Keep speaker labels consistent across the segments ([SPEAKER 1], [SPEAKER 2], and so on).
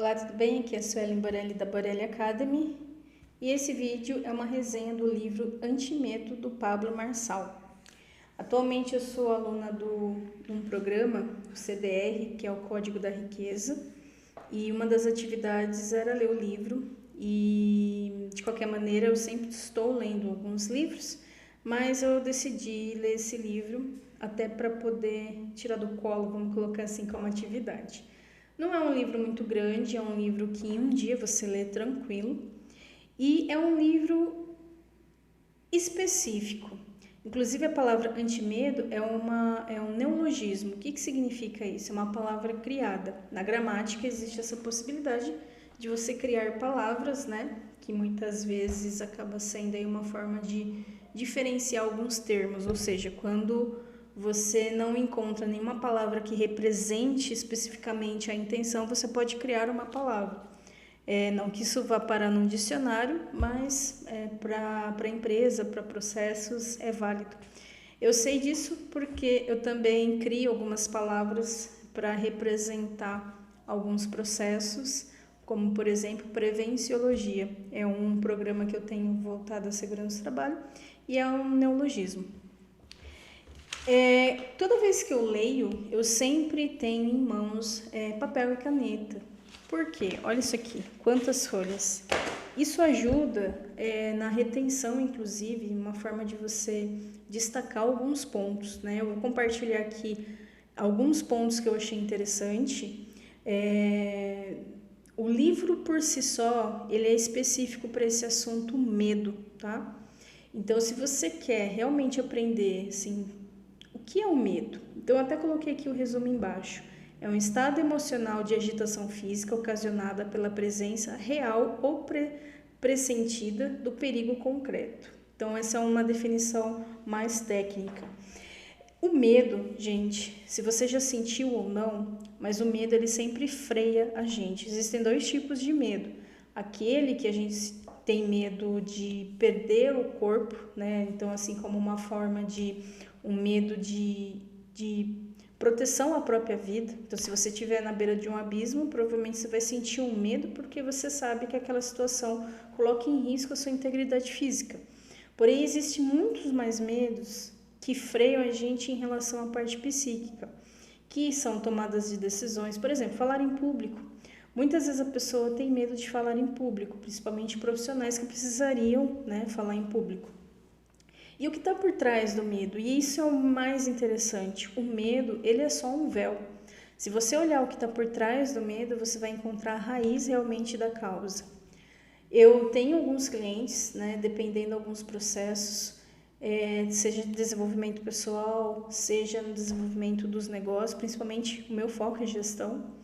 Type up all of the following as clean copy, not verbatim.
[SPEAKER 1] Olá, tudo bem? Aqui é a Suelen Borelli da Borelli Academy e esse vídeo é uma resenha do livro Antimedo do Pablo Marçal. Atualmente eu sou aluna de um programa, o CDR, que é o Código da Riqueza, e uma das atividades era ler o livro e de qualquer maneira eu sempre estou lendo alguns livros, mas eu decidi ler esse livro até para poder tirar do colo, vamos colocar assim, como atividade. Não é um livro muito grande, é um livro que em um dia você lê tranquilo e é um livro específico. Inclusive a palavra antimedo é um neologismo. O que significa isso? É uma palavra criada. Na gramática existe essa possibilidade de você criar palavras, né? Que muitas vezes acaba sendo aí uma forma de diferenciar alguns termos, ou seja, quando você não encontra nenhuma palavra que represente especificamente a intenção, você pode criar uma palavra. Não que isso vá parar num dicionário, mas para a empresa, para processos, é válido. Eu sei disso porque eu também crio algumas palavras para representar alguns processos, como, por exemplo, prevenciologia. É um programa que eu tenho voltado à segurança do trabalho e é um neologismo. Toda vez que eu leio, eu sempre tenho em mãos papel e caneta. Por quê? Olha isso aqui, quantas folhas. Isso ajuda na retenção, inclusive, uma forma de você destacar alguns pontos, né? Eu vou compartilhar aqui alguns pontos que eu achei interessante. O livro por si só, ele é específico para esse assunto medo, tá? Então, se você quer realmente aprender, assim, o que é o medo? Então, eu até coloquei aqui o resumo embaixo. É um estado emocional de agitação física ocasionada pela presença real ou pressentida do perigo concreto. Então, essa é uma definição mais técnica. O medo, gente, se você já sentiu ou não, mas o medo ele sempre freia a gente. Existem dois tipos de medo. Aquele que a gente tem medo de perder o corpo, né? Então, assim como uma forma de um medo de proteção à própria vida. Então, se você estiver na beira de um abismo, provavelmente você vai sentir um medo porque você sabe que aquela situação coloca em risco a sua integridade física. Porém, existem muitos mais medos que freiam a gente em relação à parte psíquica, que são tomadas de decisões. Por exemplo, falar em público. Muitas vezes a pessoa tem medo de falar em público, principalmente profissionais que precisariam, né, falar em público. E o que está por trás do medo? E isso é o mais interessante. O medo, ele é só um véu. Se você olhar o que está por trás do medo, você vai encontrar a raiz realmente da causa. Eu tenho alguns clientes, né, dependendo de alguns processos, seja de desenvolvimento pessoal, seja no desenvolvimento dos negócios, principalmente o meu foco é gestão.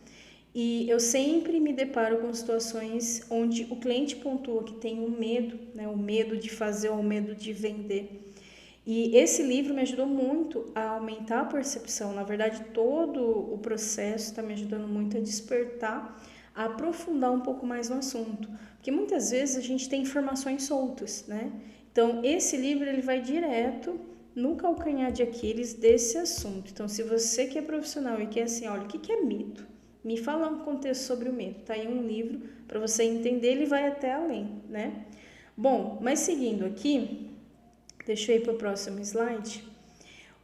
[SPEAKER 1] E eu sempre me deparo com situações onde o cliente pontua que tem um medo, né, o medo de fazer ou o medo de vender. E esse livro me ajudou muito a aumentar a percepção. Na verdade, todo o processo está me ajudando muito a despertar, a aprofundar um pouco mais no assunto. Porque muitas vezes a gente tem informações soltas, né? Então, esse livro ele vai direto no calcanhar de Aquiles desse assunto. Então, se você que é profissional e quer assim, olha, o que é medo? Me fala um contexto sobre o medo. Tá aí um livro para você entender, ele vai até além, né? Bom, mas seguindo aqui, deixa eu ir para o próximo slide.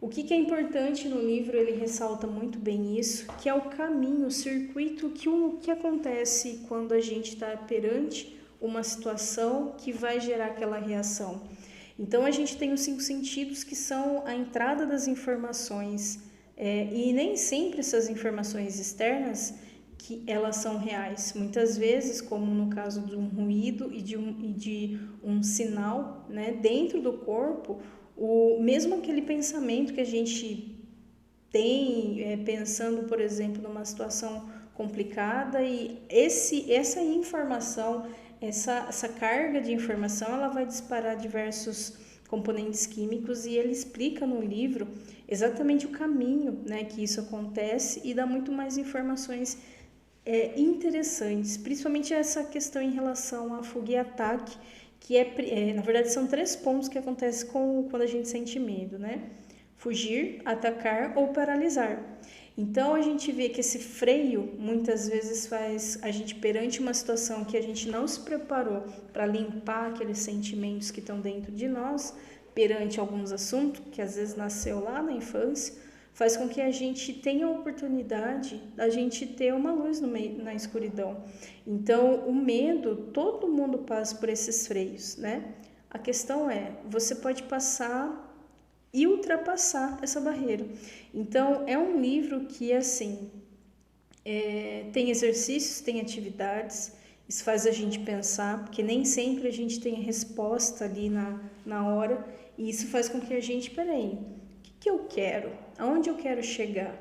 [SPEAKER 1] O que é importante no livro, ele ressalta muito bem isso, que é o caminho, o circuito, o que acontece quando a gente está perante uma situação que vai gerar aquela reação. Então, a gente tem os 5 sentidos, que são a entrada das informações, e nem sempre essas informações externas, que elas são reais. Muitas vezes, como no caso de um ruído e de um sinal, né, dentro do corpo, mesmo aquele pensamento que a gente tem, pensando, por exemplo, numa situação complicada, e essa informação, essa carga de informação, ela vai disparar diversos componentes químicos, e ele explica no livro exatamente o caminho, né, que isso acontece, e dá muito mais informações interessantes, principalmente essa questão em relação a fuga e ataque, que na verdade são 3 pontos que acontecem quando a gente sente medo, né? Fugir, atacar ou paralisar. Então a gente vê que esse freio muitas vezes faz a gente, perante uma situação que a gente não se preparou para limpar aqueles sentimentos que estão dentro de nós, perante alguns assuntos que às vezes nasceu lá na infância, faz com que a gente tenha a oportunidade da gente ter uma luz no meio, na escuridão. Então, o medo, todo mundo passa por esses freios, né? A questão é, você pode passar e ultrapassar essa barreira. Então, é um livro que, assim, tem exercícios, tem atividades, isso faz a gente pensar, porque nem sempre a gente tem a resposta ali na hora, e isso faz com que a gente, peraí, o que eu quero? Aonde eu quero chegar?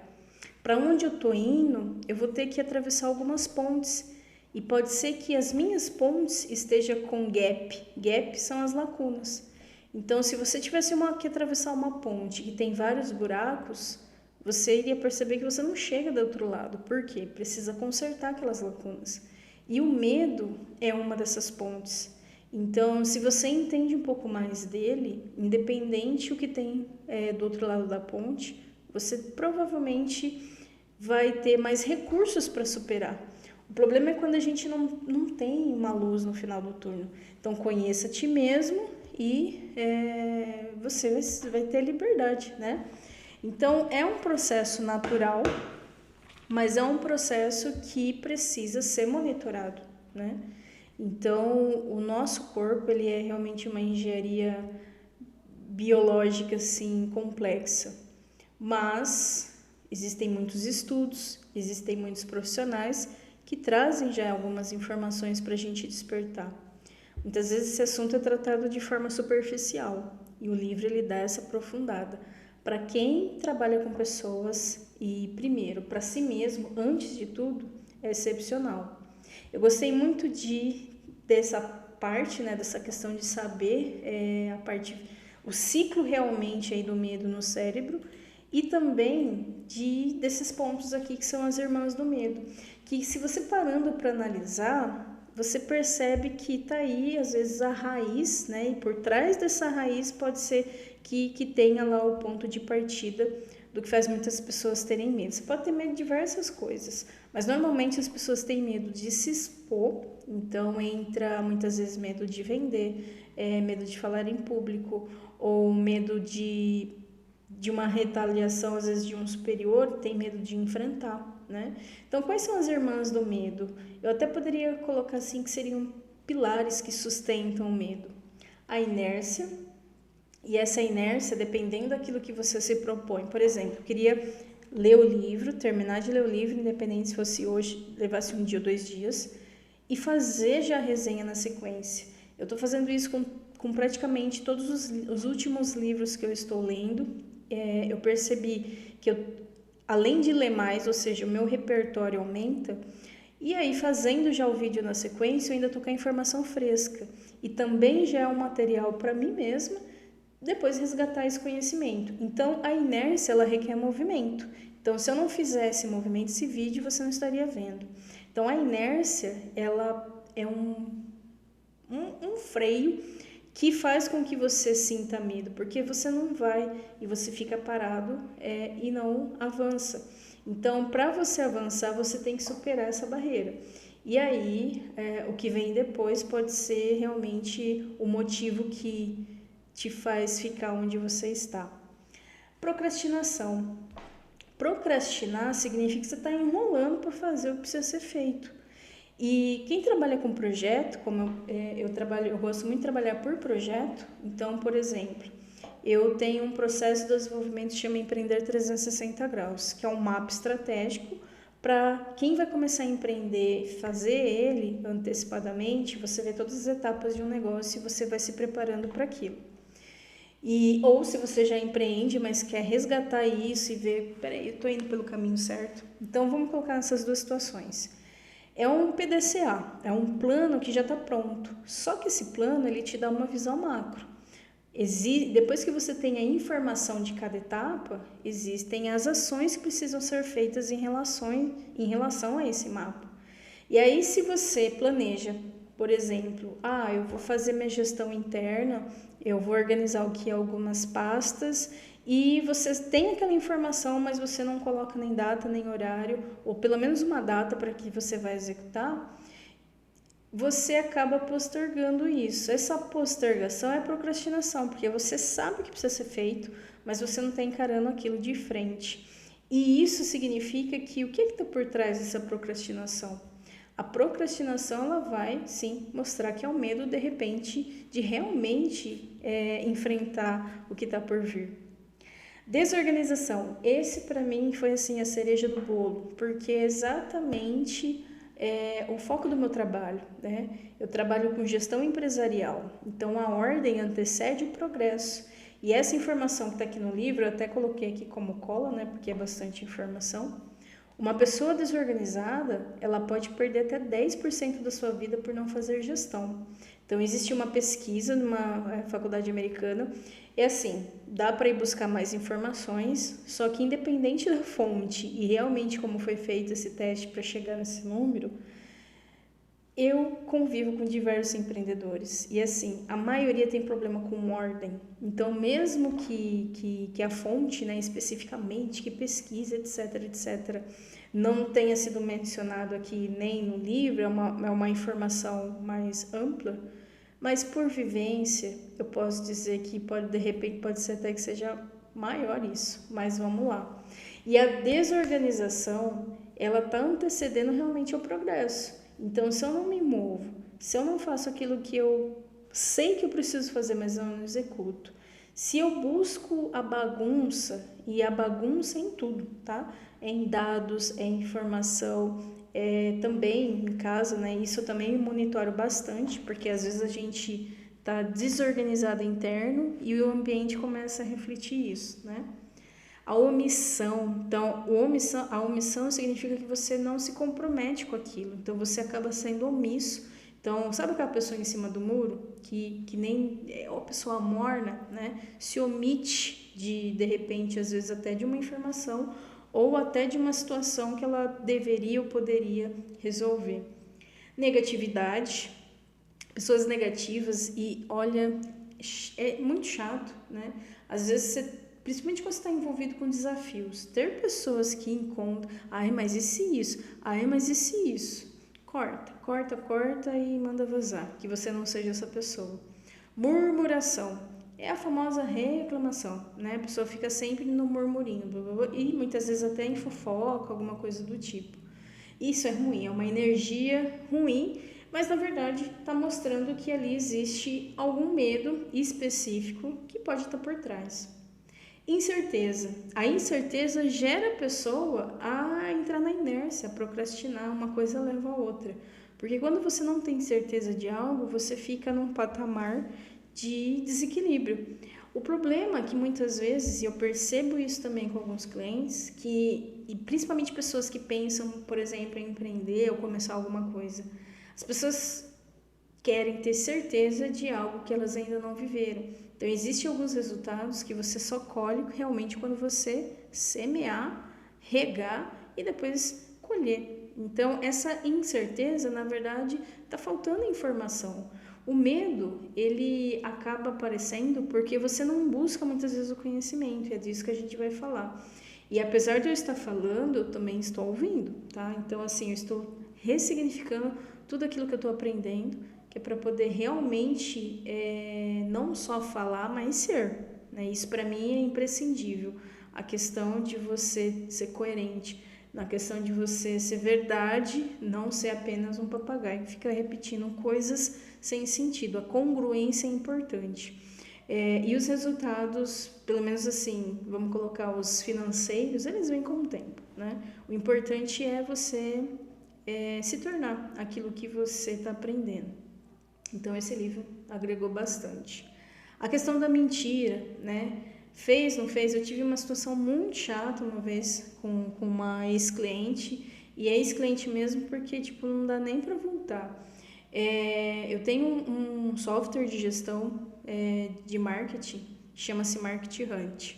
[SPEAKER 1] Para onde eu estou indo, eu vou ter que atravessar algumas pontes. E pode ser que as minhas pontes estejam com gap. Gap são as lacunas. Então, se você tivesse que atravessar uma ponte que tem vários buracos, você iria perceber que você não chega do outro lado. Por quê? Precisa consertar aquelas lacunas. E o medo é uma dessas pontes. Então, se você entende um pouco mais dele, independente o que tem do outro lado da ponte, você provavelmente vai ter mais recursos para superar. O problema é quando a gente não tem uma luz no final do túnel. Então, conheça a ti mesmo e você vai ter liberdade, né? Então, é um processo natural, mas é um processo que precisa ser monitorado, né? Então, o nosso corpo, ele é realmente uma engenharia biológica, assim, complexa. Mas existem muitos estudos, existem muitos profissionais que trazem já algumas informações para a gente despertar. Muitas vezes esse assunto é tratado de forma superficial e o livro ele dá essa aprofundada. Para quem trabalha com pessoas e, primeiro, para si mesmo, antes de tudo, é excepcional. Eu gostei muito dessa parte, né, dessa questão de saber o ciclo realmente aí do medo no cérebro e também desses pontos aqui que são as irmãs do medo, que se você parando para analisar, você percebe que está aí às vezes a raiz, né, e por trás dessa raiz pode ser que tenha lá o ponto de partida do que faz muitas pessoas terem medo. Você pode ter medo de diversas coisas, mas normalmente as pessoas têm medo de se expor, então entra muitas vezes medo de vender, medo de falar em público, ou medo de uma retaliação, às vezes de um superior, tem medo de enfrentar, né? Então, quais são as irmãs do medo? Eu até poderia colocar assim que seriam pilares que sustentam o medo. A inércia, e essa inércia, dependendo daquilo que você se propõe. Por exemplo, eu queria ler o livro, terminar de ler o livro, independente se fosse hoje, levasse um dia ou 2 dias, e fazer já a resenha na sequência. Eu estou fazendo isso com praticamente todos os últimos livros que eu estou lendo. Eu percebi que além de ler mais, ou seja, o meu repertório aumenta, e aí fazendo já o vídeo na sequência, eu ainda estou com a informação fresca. E também já é um material para mim mesma, depois resgatar esse conhecimento. Então, a inércia, ela requer movimento. Então, se eu não fizesse movimento, esse vídeo você não estaria vendo. Então, a inércia, ela é um freio que faz com que você sinta medo, porque você não vai e você fica parado e não avança. Então, para você avançar, você tem que superar essa barreira. E aí, o que vem depois pode ser realmente o motivo que te faz ficar onde você está. Procrastinação. Procrastinar significa que você está enrolando para fazer o que precisa ser feito. E quem trabalha com projeto, como eu gosto muito de trabalhar por projeto, então, por exemplo, eu tenho um processo de desenvolvimento que chama Empreender 360 Graus, que é um mapa estratégico para quem vai começar a empreender, fazer ele antecipadamente, você vê todas as etapas de um negócio e você vai se preparando para aquilo. Ou se você já empreende, mas quer resgatar isso e ver, peraí, eu estou indo pelo caminho certo. Então, vamos colocar essas duas situações. É um PDCA, é um plano que já está pronto. Só que esse plano, ele te dá uma visão macro. Depois que você tem a informação de cada etapa, existem as ações que precisam ser feitas em relação a esse mapa. E aí, se você planeja, por exemplo, eu vou fazer minha gestão interna, eu vou organizar o que algumas pastas e você tem aquela informação, mas você não coloca nem data, nem horário, ou pelo menos uma data para que você vai executar, você acaba postergando isso. Essa postergação é procrastinação, porque você sabe que precisa ser feito, mas você não está encarando aquilo de frente. E isso significa que o que está por trás dessa procrastinação? A procrastinação ela vai, sim, mostrar que é o medo, de repente, de realmente enfrentar o que está por vir. Desorganização. Esse, para mim, foi assim a cereja do bolo, porque é exatamente o foco do meu trabalho, né? Eu trabalho com gestão empresarial, então a ordem antecede o progresso. E essa informação que está aqui no livro, eu até coloquei aqui como cola, né? Porque é bastante informação. Uma pessoa desorganizada, ela pode perder até 10% da sua vida por não fazer gestão. Então, existe uma pesquisa numa faculdade americana, é assim, dá para ir buscar mais informações, só que independente da fonte e realmente como foi feito esse teste para chegar nesse número, eu convivo com diversos empreendedores e assim, a maioria tem problema com ordem. Então, mesmo que a fonte, né, especificamente, que pesquisa, etc, não tenha sido mencionado aqui nem no livro, é uma informação mais ampla, mas por vivência, eu posso dizer que de repente pode ser até que seja maior isso, mas vamos lá. E a desorganização, ela está antecedendo realmente o progresso. Então, se eu não me movo, se eu não faço aquilo que eu sei que eu preciso fazer, mas eu não executo, se eu busco a bagunça, e a bagunça em tudo, tá? Em dados, em informação, também em casa, né? Isso eu também monitoro bastante, porque às vezes a gente tá desorganizado interno e o ambiente começa a refletir isso, né? A omissão. Então, a omissão significa que você não se compromete com aquilo. Então, você acaba sendo omisso. Então, sabe aquela pessoa em cima do muro? Que nem é uma pessoa morna, né? Se omite de repente, às vezes até de uma informação ou até de uma situação que ela deveria ou poderia resolver. Negatividade. Pessoas negativas e, olha, é muito chato, né? Às vezes você principalmente quando você está envolvido com desafios, ter pessoas que encontram, ai, mas e se isso? Ai, mas e se isso? Corta e manda vazar, que você não seja essa pessoa. Murmuração, é a famosa reclamação, né? A pessoa fica sempre no murmurinho, blá, blá, blá, e muitas vezes até em fofoca, alguma coisa do tipo. Isso é ruim, é uma energia ruim, mas na verdade está mostrando que ali existe algum medo específico que pode estar por trás. Incerteza. A incerteza gera a pessoa a entrar na inércia, a procrastinar, uma coisa leva a outra. Porque quando você não tem certeza de algo, você fica num patamar de desequilíbrio. O problema é que muitas vezes, e eu percebo isso também com alguns clientes, e principalmente pessoas que pensam, por exemplo, em empreender ou começar alguma coisa, as pessoas querem ter certeza de algo que elas ainda não viveram. Então, existem alguns resultados que você só colhe realmente quando você semear, regar e depois colher. Então, essa incerteza, na verdade, está faltando informação. O medo, ele acaba aparecendo porque você não busca muitas vezes o conhecimento, e é disso que a gente vai falar. E apesar de eu estar falando, eu também estou ouvindo, tá? Então, assim, eu estou ressignificando tudo aquilo que eu estou aprendendo, que é para poder realmente não só falar, mas ser, né? Isso para mim é imprescindível. A questão de você ser coerente, na questão de você ser verdade, não ser apenas um papagaio que fica repetindo coisas sem sentido. A congruência é importante. E os resultados, pelo menos assim, vamos colocar os financeiros, eles vêm com o tempo, né? O importante é você se tornar aquilo que você está aprendendo. Então, esse livro agregou bastante. A questão da mentira, né? Fez, não fez? Eu tive uma situação muito chata uma vez com uma ex-cliente, e é ex-cliente mesmo porque, tipo, não dá nem para voltar. Eu tenho um software de gestão de marketing, chama-se Market Hunt.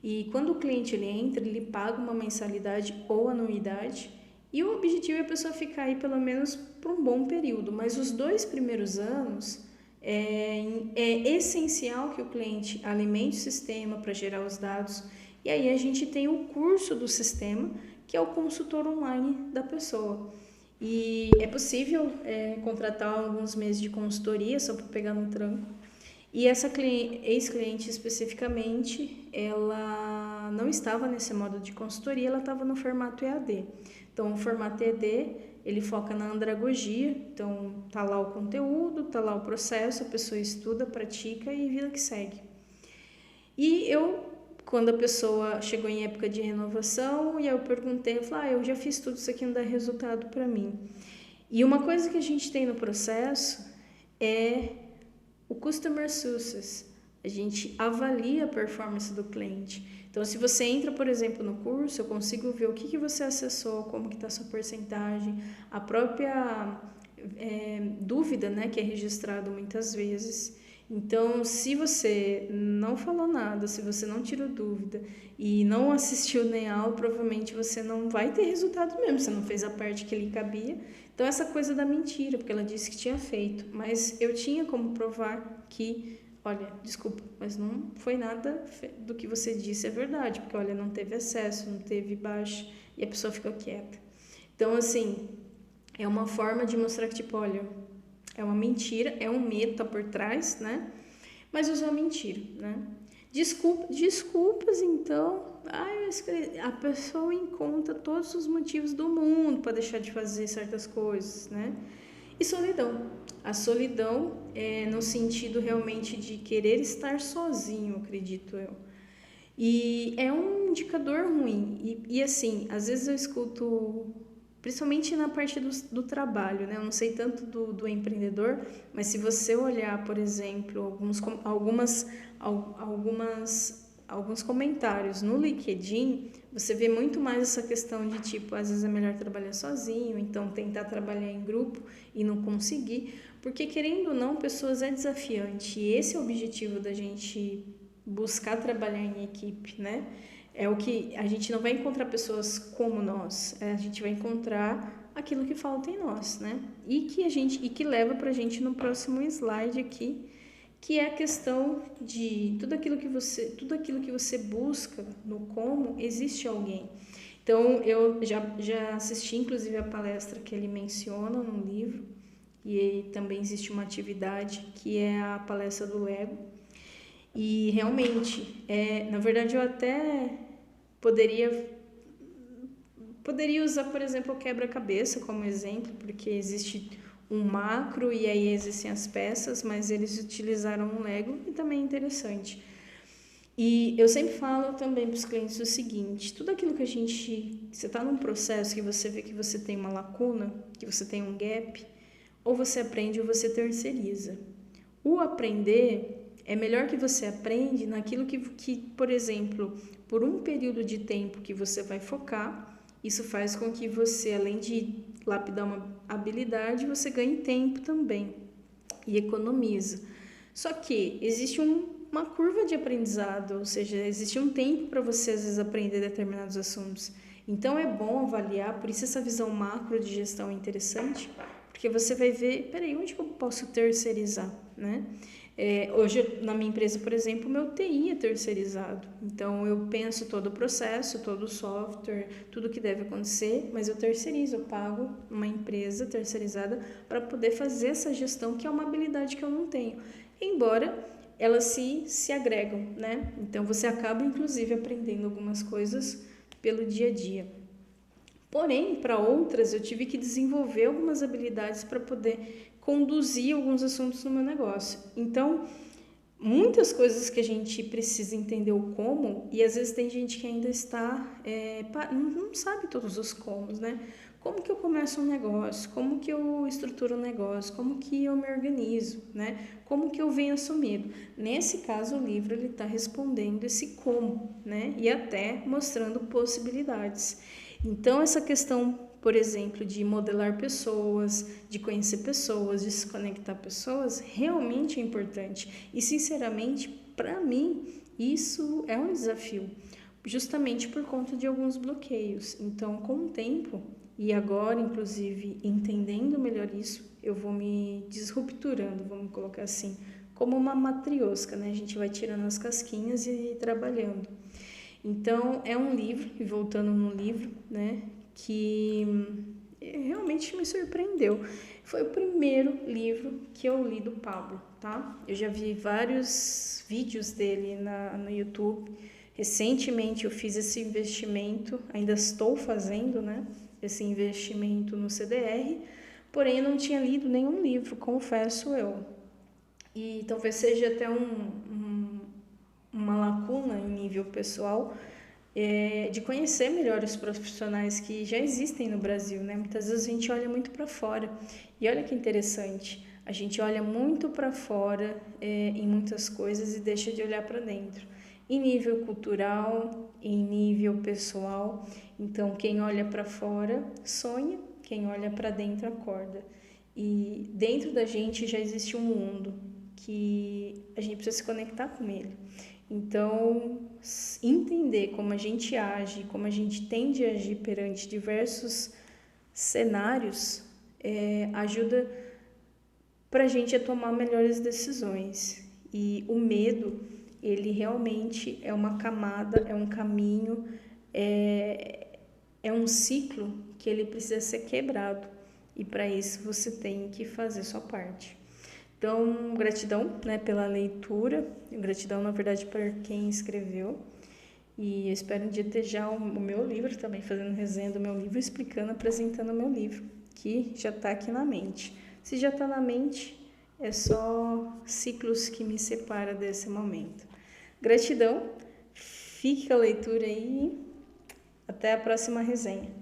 [SPEAKER 1] E quando o cliente ele entra, ele paga uma mensalidade ou anuidade, e o objetivo é a pessoa ficar aí pelo menos por um bom período, mas os 2 primeiros anos É essencial que o cliente alimente o sistema para gerar os dados. E aí a gente tem o curso do sistema, que é o consultor online da pessoa. E é possível contratar alguns meses de consultoria, só para pegar no tranco. E essa ex-cliente especificamente, ela não estava nesse modo de consultoria, ela estava no formato EAD. Então, o formato EAD, ele foca na andragogia, então tá lá o conteúdo, tá lá o processo, a pessoa estuda, pratica e vida que segue. E quando a pessoa chegou em época de renovação, e eu perguntei, eu falei, eu já fiz tudo isso aqui, não dá resultado para mim. E uma coisa que a gente tem no processo é o Customer Success. A gente avalia a performance do cliente. Então, se você entra, por exemplo, no curso, eu consigo ver o que você acessou, como que está a sua porcentagem, a própria dúvida, né, que é registrado muitas vezes. Então, se você não falou nada, se você não tirou dúvida e não assistiu nem aula, provavelmente você não vai ter resultado mesmo, você não fez a parte que lhe cabia. Então, essa coisa da mentira, porque ela disse que tinha feito, mas eu tinha como provar que, olha, desculpa, mas não foi nada do que você disse é verdade, porque, olha, não teve acesso, não teve baixa, e a pessoa ficou quieta. Então, assim, é uma forma de mostrar que, tipo, olha, é uma mentira, é um medo, tá por trás, né? Mas usou a mentira, né? Desculpas, então. A pessoa encontra todos os motivos do mundo para deixar de fazer certas coisas, né? E solidão. A solidão é no sentido realmente de querer estar sozinho, acredito eu. E é um indicador ruim. E assim, às vezes eu escuto, principalmente na parte do trabalho, né? Eu não sei tanto do empreendedor, mas se você olhar, por exemplo, alguns comentários no LinkedIn, você vê muito mais essa questão de tipo, às vezes é melhor trabalhar sozinho, então tentar trabalhar em grupo e não conseguir, porque querendo ou não, pessoas é desafiante. E esse é o objetivo da gente buscar trabalhar em equipe, né? É o que a gente não vai encontrar pessoas como nós, a gente vai encontrar aquilo que falta em nós, né? E que leva pra gente no próximo slide aqui, que é a questão de tudo aquilo que você busca no como, existe alguém. Então, eu já assisti, inclusive, a palestra que ele menciona no livro, e também existe uma atividade que é a palestra do Lego. E realmente, na verdade, eu até poderia usar, por exemplo, o quebra-cabeça como exemplo, porque existe um macro e aí existem as peças, mas eles utilizaram um Lego e também é interessante. E eu sempre falo também para os clientes o seguinte, tudo aquilo que você está num processo que você vê que você tem uma lacuna, que você tem um gap, ou você aprende ou você terceiriza. O aprender é melhor que você aprende naquilo que, por exemplo, por um período de tempo que você vai focar, isso faz com que você, além de lapidar uma habilidade, você ganhe tempo também e economiza. Só que existe uma curva de aprendizado, ou seja, existe um tempo para você, às vezes, aprender determinados assuntos. Então, é bom avaliar, por isso essa visão macro de gestão é interessante, porque você vai ver, peraí, onde que eu posso terceirizar, né? Hoje, na minha empresa, por exemplo, o meu TI é terceirizado. Então, eu penso todo o processo, todo o software, tudo que deve acontecer, mas eu terceirizo, eu pago uma empresa terceirizada para poder fazer essa gestão, que é uma habilidade que eu não tenho. Embora elas se agregam, né? Então, você acaba, inclusive, aprendendo algumas coisas pelo dia a dia. Porém, para outras, eu tive que desenvolver algumas habilidades para poder conduzir alguns assuntos no meu negócio. Então, muitas coisas que a gente precisa entender o como, e às vezes tem gente que ainda não sabe todos os comos, né? Como que eu começo um negócio? Como que eu estruturo um negócio? Como que eu me organizo, né? Como que eu venho assumindo? Nesse caso, o livro ele está respondendo esse como, né? E até mostrando possibilidades. Então, essa questão, por exemplo, de modelar pessoas, de conhecer pessoas, de se conectar pessoas, realmente é importante. E, sinceramente, para mim, isso é um desafio, justamente por conta de alguns bloqueios. Então, com o tempo, E agora, inclusive, entendendo melhor isso, eu vou me disrupturando, vamos colocar assim, como uma matriosca, né? A gente vai tirando as casquinhas e trabalhando. Então, é um livro, e voltando no livro, né, que realmente me surpreendeu. Foi o primeiro livro que eu li do Pablo, tá? Eu já vi vários vídeos dele no YouTube. Recentemente eu fiz esse investimento, ainda estou fazendo, né, esse investimento no CDR, porém eu não tinha lido nenhum livro, confesso eu. E talvez seja até uma lacuna em nível pessoal, de conhecer melhor os profissionais que já existem no Brasil, né? Muitas vezes a gente olha muito para fora. E olha que interessante, a gente olha muito para fora em muitas coisas e deixa de olhar para dentro. Em nível cultural, em nível pessoal. Então, quem olha para fora sonha, quem olha para dentro acorda. E dentro da gente já existe um mundo que a gente precisa se conectar com ele. Então, entender como a gente age, como a gente tende a agir perante diversos cenários, ajuda para a gente a tomar melhores decisões. E o medo, ele realmente é uma camada, é um caminho, é um ciclo que ele precisa ser quebrado. E para isso você tem que fazer sua parte. Então, gratidão, né, pela leitura, gratidão, na verdade, para quem escreveu. E eu espero um dia ter já o meu livro também, fazendo resenha do meu livro, explicando, apresentando o meu livro, que já está aqui na mente. Se já está na mente, é só ciclos que me separam desse momento. Gratidão, fique com a leitura aí, até a próxima resenha.